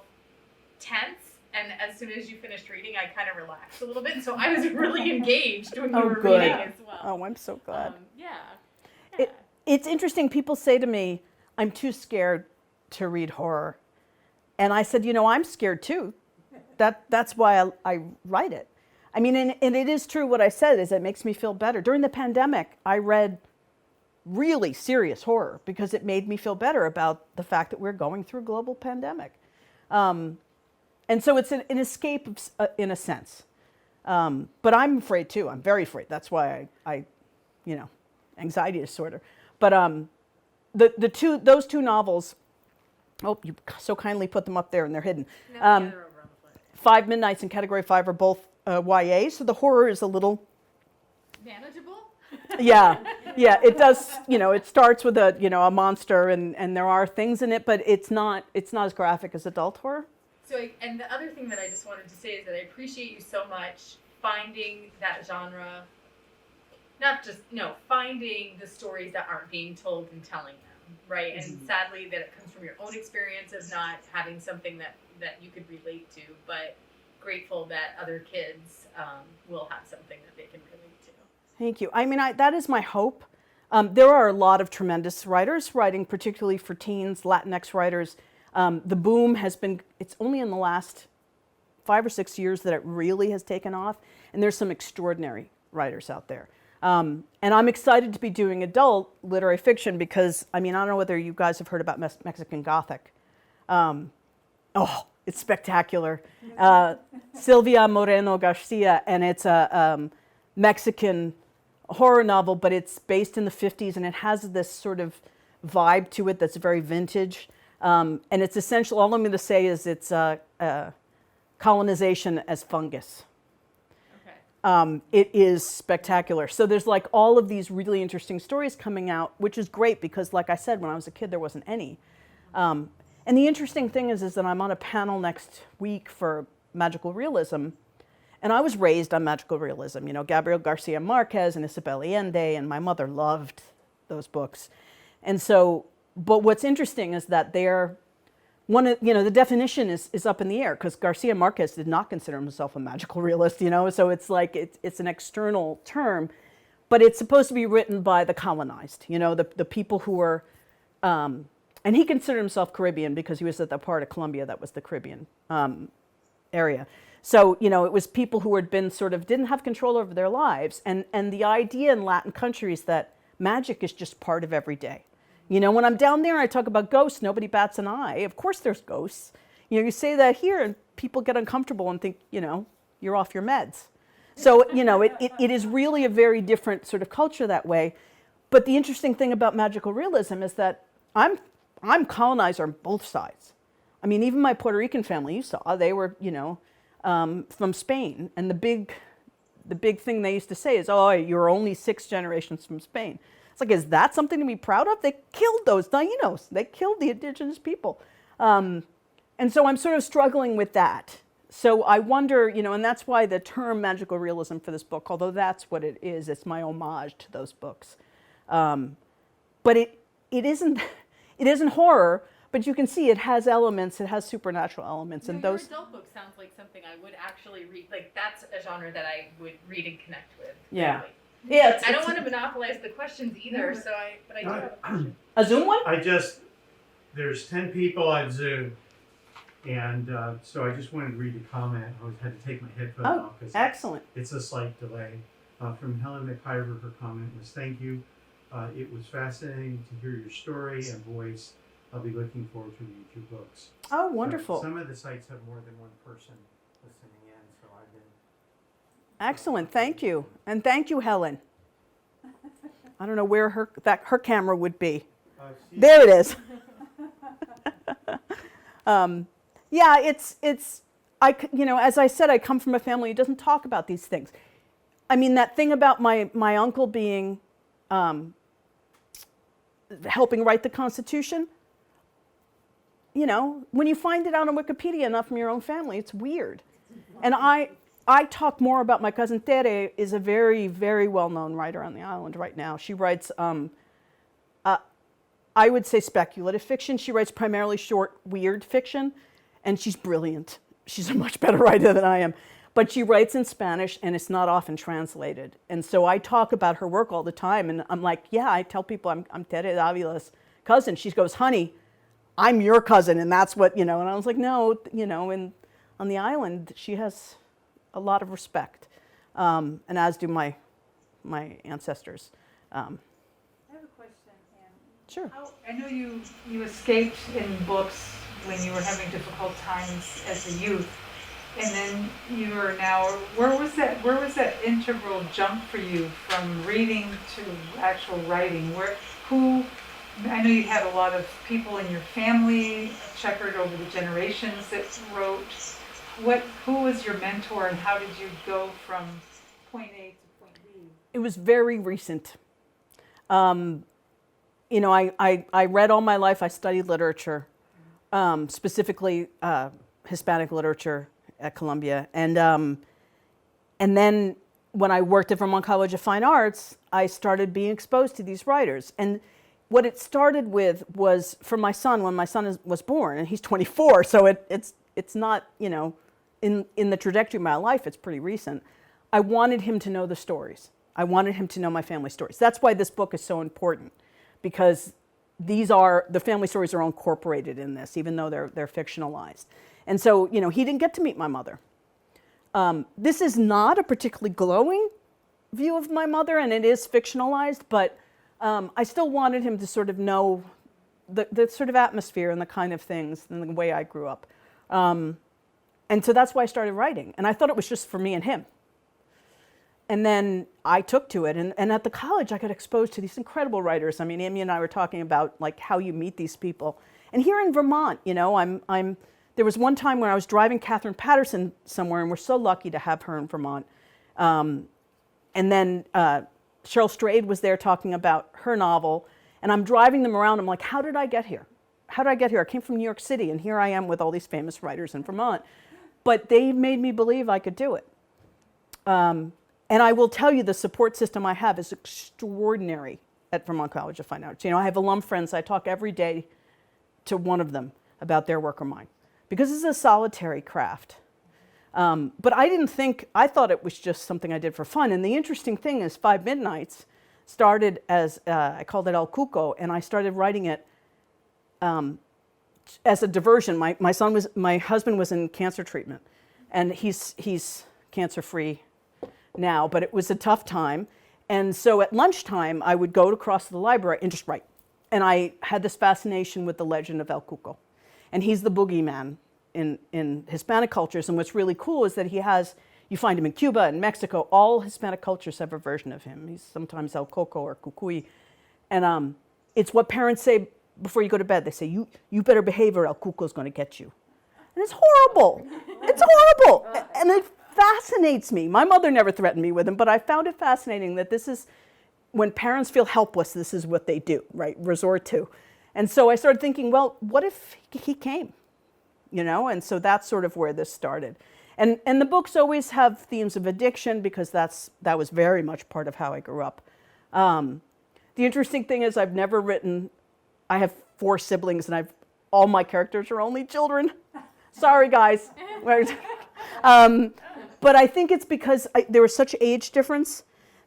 tense. And as soon as you finished reading, I kind of relaxed a little bit. So I was really engaged when you were reading as well. Oh, I'm so glad. Yeah. It's interesting. People say to me, I'm too scared to read horror. And I said, I'm scared too. That's why I write it. I mean, and it is true what I said is it makes me feel better. During the pandemic, I read really serious horror because it made me feel better about the fact that we're going through a global pandemic. And so it's an escape in a sense. But I'm afraid too. I'm very afraid. That's why I anxiety disorder. But those two novels, oh, you so kindly put them up there and they're hidden. No, 5 Midnights and Category 5 are both YA, so the horror is a little manageable. Yeah, it does. It starts with a monster, and there are things in it, but it's not as graphic as adult horror. So, and the other thing that I just wanted to say is that I appreciate you so much finding that genre, finding the stories that aren't being told and telling them, right? Mm-hmm. And sadly, that it comes from your own experience of not having something that you could relate to, but grateful that other kids will have something that they can relate to. Thank you. I mean, that is my hope. There are a lot of tremendous writers writing, particularly for teens, Latinx writers. The boom has been, it's only in the last 5 or 6 years that it really has taken off. And there's some extraordinary writers out there. And I'm excited to be doing adult literary fiction because, I don't know whether you guys have heard about Mexican Gothic. It's spectacular. Silvia Moreno Garcia, and it's a Mexican horror novel, but it's based in the 50s, and it has this sort of vibe to it that's very vintage. And it's essential, all I'm going to say is it's colonization as fungus. Okay. It is spectacular. So there's like all of these really interesting stories coming out, which is great because, like I said, when I was a kid, there wasn't any. And the interesting thing is that I'm on a panel next week for magical realism. And I was raised on magical realism, Gabriel Garcia Marquez and Isabel Allende, and my mother loved those books. And so, but what's interesting is that the definition is up in the air because Garcia Marquez did not consider himself a magical realist, so it's like, it's an external term, but it's supposed to be written by the colonized, the people who were, and he considered himself Caribbean because he was at the part of Colombia that was the Caribbean area. So, it was people who had been didn't have control over their lives. And the idea in Latin countries that magic is just part of every day. When I'm down there and I talk about ghosts, nobody bats an eye. Of course there's ghosts. You say that here and people get uncomfortable and think, you're off your meds. So, it is really a very different sort of culture that way. But the interesting thing about magical realism is that I'm colonized on both sides. Even my Puerto Rican family, you saw, they were, from Spain. And the big thing they used to say is, oh, you're only 6 generations from Spain. It's like, is that something to be proud of? They killed those Tainos. They killed the indigenous people. And so I'm sort of struggling with that. So I wonder, and that's why the term magical realism for this book, although that's what it is, it's my homage to those books. But it isn't horror, but you can see it has elements, it has supernatural elements. And those. Your adult book sounds like something I would actually read. Like, that's a genre that I would read and connect with. Yeah. Really. Yeah, I don't want to monopolize the questions either, but I do have a question. A Zoom one? There's 10 people on Zoom, and so I just wanted to read the comment. I had to take my headphones off because excellent. It's a slight delay. From Helen McIver, her comment was, thank you. It was fascinating to hear your story and voice. I'll be looking forward to read your books. Oh, wonderful. Some of the sites have more than one person listening in, so I've been... Excellent, thank you. And thank you, Helen. I don't know where her camera would be. There it is. Yeah, as I said, I come from a family who doesn't talk about these things. That thing about my uncle being helping write the Constitution, when you find it out on Wikipedia, not from your own family, it's weird. And I talk more about my cousin Tere, is a very, very well-known writer on the island right now. She writes, I would say speculative fiction. She writes primarily short, weird fiction, and she's brilliant. She's a much better writer than I am. But she writes in Spanish, and it's not often translated. And so I talk about her work all the time, and I'm like, yeah, I tell people I'm Tere Dávila's cousin. She goes, honey, I'm your cousin, and that's what, and I was like, no, and on the island, she has a lot of respect, and as do my ancestors. I have a question, Anne. Sure. I know you escaped in books when you were having difficult times as a youth, and then you are now. Where was that integral jump for you from reading to actual writing? I know you had a lot of people in your family, checkered over the generations that wrote. Who was your mentor, and how did you go from point A to point B? It was very recent. I read all my life. I studied literature, specifically Hispanic literature at Columbia. And then when I worked at Vermont College of Fine Arts, I started being exposed to these writers. And what it started with was for my son, when my son was born, and he's 24, so it's not, in the trajectory of my life, it's pretty recent. I wanted him to know the stories. I wanted him to know my family stories. That's why this book is so important, because the family stories are incorporated in this, even though they're fictionalized. And so, he didn't get to meet my mother. This is not a particularly glowing view of my mother, and it is fictionalized, but I still wanted him to sort of know the sort of atmosphere and the kind of things and the way I grew up. And so that's why I started writing. And I thought it was just for me and him. And then I took to it. And at the college, I got exposed to these incredible writers. I mean, Amy and I were talking about like how you meet these people. And here in Vermont, there was one time when I was driving Catherine Patterson somewhere, and we're so lucky to have her in Vermont. And then Cheryl Strayed was there talking about her novel. And I'm driving them around. I'm like, how did I get here? How did I get here? I came from New York City, and here I am with all these famous writers in Vermont. But they made me believe I could do it. And I will tell you, the support system I have is extraordinary at Vermont College of Fine Arts. I have alum friends. I talk every day to one of them about their work or mine, because it's a solitary craft. But I thought it was just something I did for fun. And the interesting thing is 5 Midnights started as, I called it El Cuco, and I started writing it as a diversion. My husband was in cancer treatment, and he's cancer-free now, but it was a tough time. And so at lunchtime, I would go across to the library and just write. And I had this fascination with the legend of El Cuco. And he's the boogeyman in Hispanic cultures. And what's really cool is that you find him in Cuba and Mexico. All Hispanic cultures have a version of him. He's sometimes El Coco or Cucuy. And it's what parents say before you go to bed. They say, you better behave or El Cuco's going to get you. And it's horrible. It's horrible. And it fascinates me. My mother never threatened me with him, but I found it fascinating that this is, when parents feel helpless, this is what they do, right? Resort to. And so I started thinking, well, what if he came? And so that's sort of where this started. And the books always have themes of addiction, because that was very much part of how I grew up. The interesting thing is I have 4 siblings, and all my characters are only children. Sorry, guys. But I think it's because there was such age difference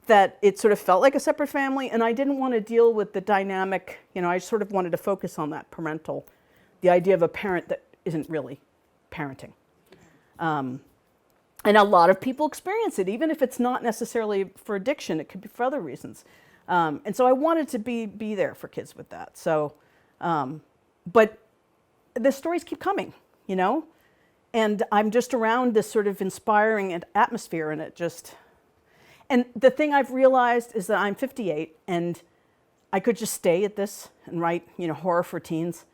that it sort of felt like a separate family, and I didn't want to deal with the dynamic. I sort of wanted to focus on that parental, the idea of a parent that isn't really parenting. And a lot of people experience it, even if it's not necessarily for addiction. It could be for other reasons. And so I wanted to be there for kids with that. So, but the stories keep coming, and I'm just around this sort of inspiring atmosphere, and and the thing I've realized is that I'm 58, and I could just stay at this and write, horror for teens.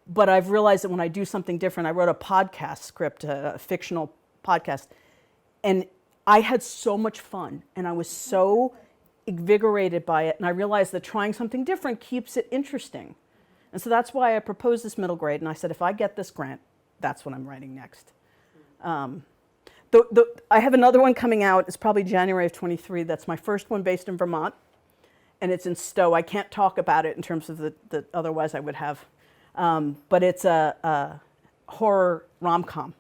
But I've realized that when I do something different, I wrote a podcast script, a fictional podcast, and I had so much fun, and I was so invigorated by it, and I realized that trying something different keeps it interesting. And so that's why I proposed this middle grade, and I said, if I get this grant, that's what I'm writing next. I have another one coming out. It's probably January of 23. That's my first one based in Vermont, and it's in Stowe. I can't talk about it in terms of the otherwise I would have. But it's a horror rom-com,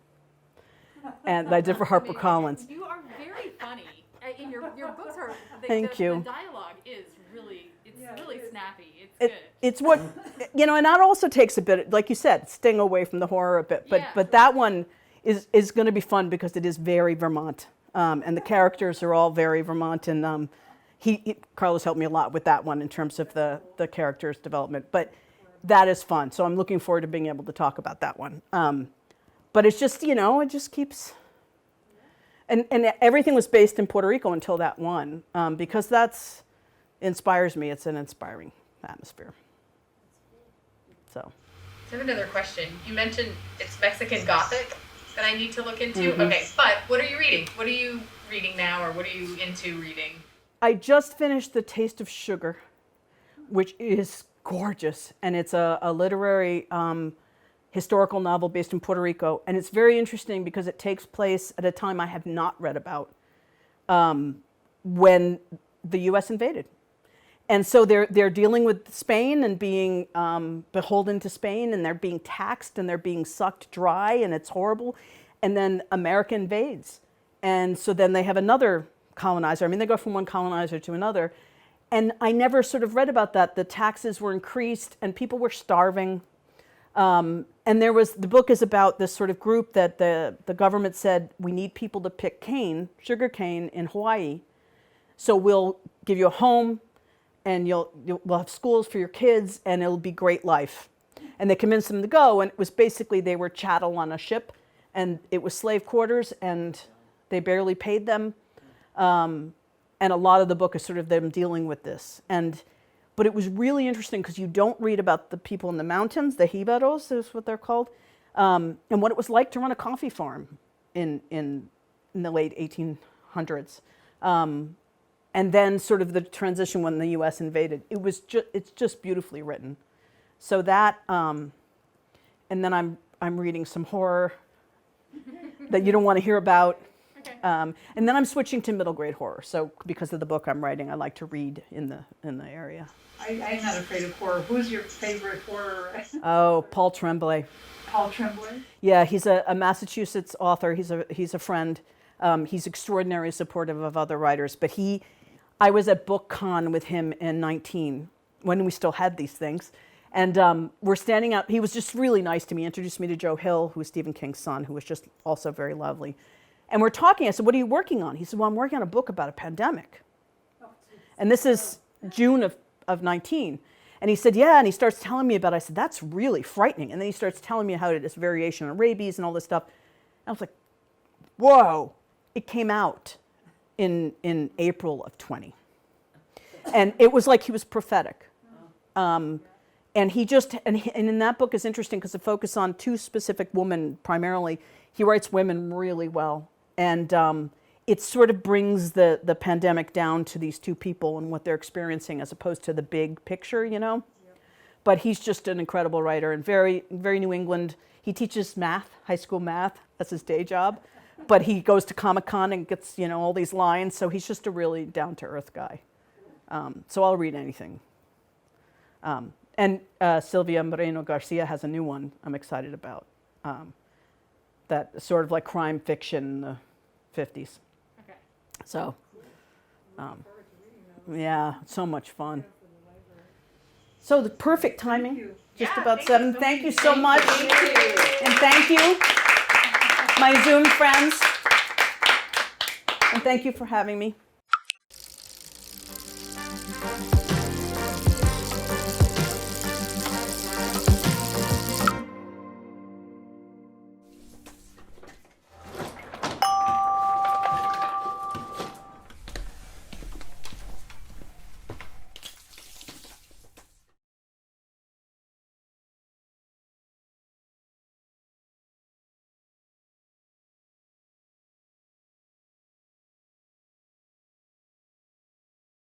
and I did for HarperCollins. You are very funny. In your books are. Thank you. The dialogue is really, really snappy. It's good. It's what, and that also takes a bit, like you said, sting away from the horror a bit. But that one is going to be fun because it is very Vermont, and the characters are all very Vermont. And Carlos helped me a lot with that one in terms of the characters development. But that is fun. So I'm looking forward to being able to talk about that one. But it's just, it just keeps. And everything was based in Puerto Rico until that one, because that's inspires me. It's an inspiring atmosphere. So I have another question. You mentioned it's Mexican Gothic that I need to look into. Mm-hmm. Okay, but what are you reading? What are you reading now, or what are you into reading? I just finished The Taste of Sugar, which is gorgeous, and it's a literary historical novel based in Puerto Rico, and it's very interesting because it takes place at a time I have not read about, when the U.S. invaded. And so they're dealing with Spain and being beholden to Spain, and they're being taxed and they're being sucked dry, and it's horrible. And then America invades. And so then they have another colonizer. I mean, they go from one colonizer to another. And I never sort of read about that. The taxes were increased and people were starving. And the book is about this sort of group that the government said, we need people to pick sugar cane in Hawaii. So we'll give you a home, and we'll have schools for your kids, and it'll be great life. And they convinced them to go, and it was basically they were chattel on a ship, and it was slave quarters, and they barely paid them. And a lot of the book is sort of them dealing with this. But it was really interesting because you don't read about the people in the mountains, the jibaros is what they're called, and what it was like to run a coffee farm in the late 1800s. And then sort of the transition when the U.S. invaded. It's just beautifully written. So that, and then I'm reading some horror that you don't want to hear about. Okay. And then I'm switching to middle grade horror. So because of the book I'm writing, I like to read in the area. I'm not afraid of horror. Who's your favorite horror? Oh, Paul Tremblay. Paul Tremblay? Yeah, he's a Massachusetts author. He's a friend. He's extraordinarily supportive of other writers. But I was at BookCon with him in 19 when we still had these things. And we're standing out. He was just really nice to me. He introduced me to Joe Hill, who was Stephen King's son, who was just also very lovely. And we're talking. I said, what are you working on? He said, well, I'm working on a book about a pandemic. And this is June of 19. And he said, yeah. And he starts telling me about it. I said, that's really frightening. And then he starts telling me how it is variation on rabies and all this stuff. And I was like, whoa. It came out in April of 20. And it was like he was prophetic. And in that book is interesting because it focuses on two specific women primarily. He writes women really well. And it sort of brings the pandemic down to these two people and what they're experiencing as opposed to the big picture, Yep. But he's just an incredible writer and very, very New England. He teaches math, high school math. That's his day job. But he goes to Comic-Con and gets, all these lines. So he's just a really down-to-earth guy. So I'll read anything. And Silvia Moreno Garcia has a new one I'm excited about. That sort of like crime fiction in the 50s. Okay. So, yeah, so much fun. So the perfect timing, just Yeah, about thank 7. you so Thank you much. so much. Thank you. And thank you, my Zoom friends. And thank you for having me.